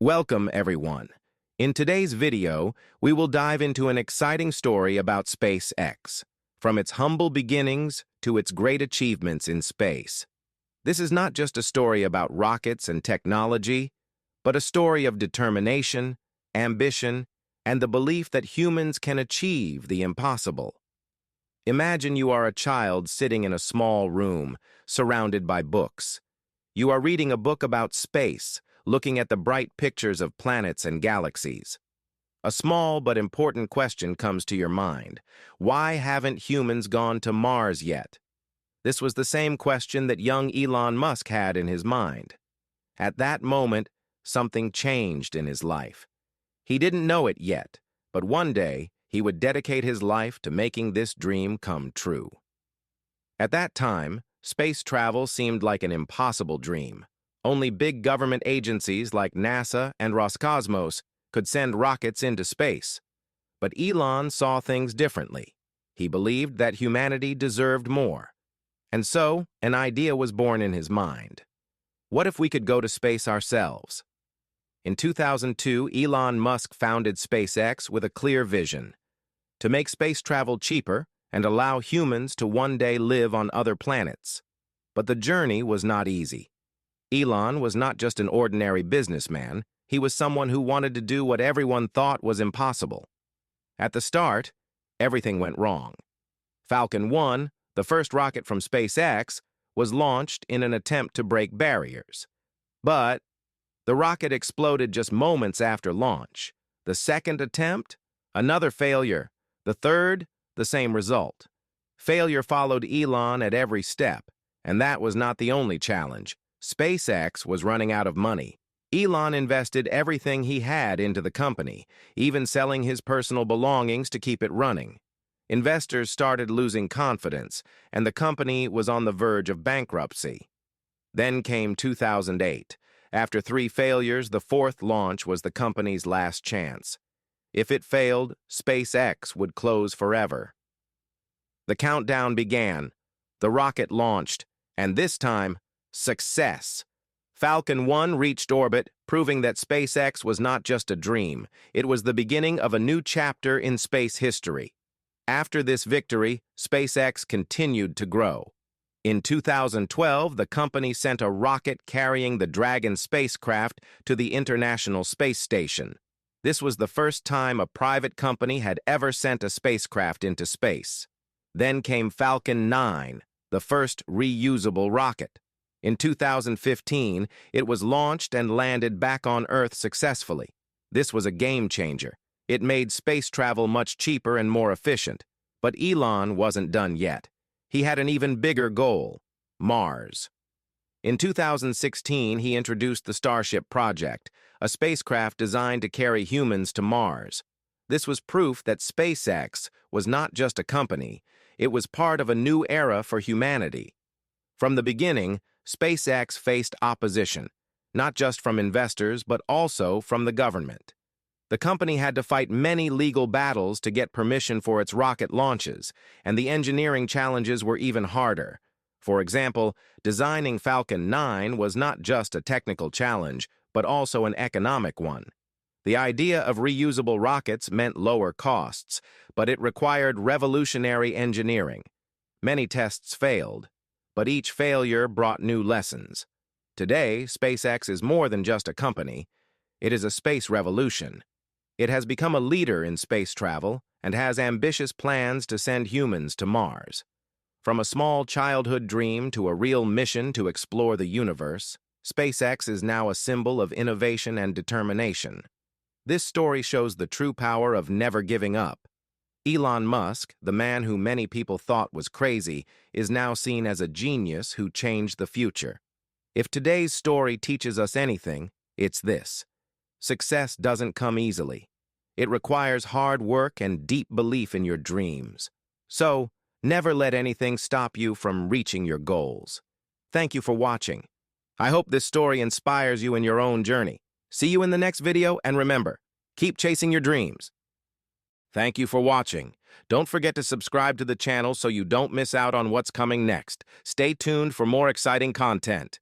Welcome, everyone. In today's video, we will dive into an exciting story about SpaceX, from its humble beginnings to its great achievements in space. This is not just a story about rockets and technology, but a story of determination, ambition, and the belief that humans can achieve the impossible. Imagine you are a child sitting in a small room, surrounded by books. You are reading a book about space, looking at the bright pictures of planets and galaxies. A small but important question comes to your mind. Why haven't humans gone to Mars yet? This was the same question that young Elon Musk had in his mind. At that moment, something changed in his life. He didn't know it yet, but one day he would dedicate his life to making this dream come true. At that time, space travel seemed like an impossible dream. Only big government agencies like NASA and Roscosmos could send rockets into space. But Elon saw things differently. He believed that humanity deserved more. And so, an idea was born in his mind. What if we could go to space ourselves? In 2002, Elon Musk founded SpaceX with a clear vision: to make space travel cheaper and allow humans to one day live on other planets. But the journey was not easy. Elon was not just an ordinary businessman, he was someone who wanted to do what everyone thought was impossible. At the start, everything went wrong. Falcon 1, the first rocket from SpaceX, was launched in an attempt to break barriers. But the rocket exploded just moments after launch. The second attempt, another failure. The third, the same result. Failure followed Elon at every step, and that was not the only challenge. SpaceX was running out of money. Elon invested everything he had into the company, even selling his personal belongings to keep it running. Investors started losing confidence, and the company was on the verge of bankruptcy. Then came 2008. After 3 failures, the 4th launch was the company's last chance. If it failed, SpaceX would close forever. The countdown began. The rocket launched, and this time, success. Falcon 1 reached orbit, proving that SpaceX was not just a dream. It was the beginning of a new chapter in space history. After this victory, SpaceX continued to grow. In 2012, the company sent a rocket carrying the Dragon spacecraft to the International Space Station. This was the first time a private company had ever sent a spacecraft into space. Then came Falcon 9, the first reusable rocket. In 2015, it was launched and landed back on Earth successfully. This was a game changer. It made space travel much cheaper and more efficient. But Elon wasn't done yet. He had an even bigger goal: Mars. In 2016, he introduced the Starship project, a spacecraft designed to carry humans to Mars. This was proof that SpaceX was not just a company, it was part of a new era for humanity. From the beginning, SpaceX faced opposition, not just from investors, but also from the government. The company had to fight many legal battles to get permission for its rocket launches, and the engineering challenges were even harder. For example, designing Falcon 9 was not just a technical challenge, but also an economic one. The idea of reusable rockets meant lower costs, but it required revolutionary engineering. Many tests failed, but each failure brought new lessons. Today, SpaceX is more than just a company. It is a space revolution. It has become a leader in space travel and has ambitious plans to send humans to Mars. From a small childhood dream to a real mission to explore the universe, SpaceX is now a symbol of innovation and determination. This story shows the true power of never giving up. Elon Musk, the man who many people thought was crazy, is now seen as a genius who changed the future. If today's story teaches us anything, it's this: success doesn't come easily. It requires hard work and deep belief in your dreams. So, never let anything stop you from reaching your goals. Thank you for watching. I hope this story inspires you in your own journey. See you in the next video, and remember, keep chasing your dreams. Thank you for watching. Don't forget to subscribe to the channel so you don't miss out on what's coming next. Stay tuned for more exciting content.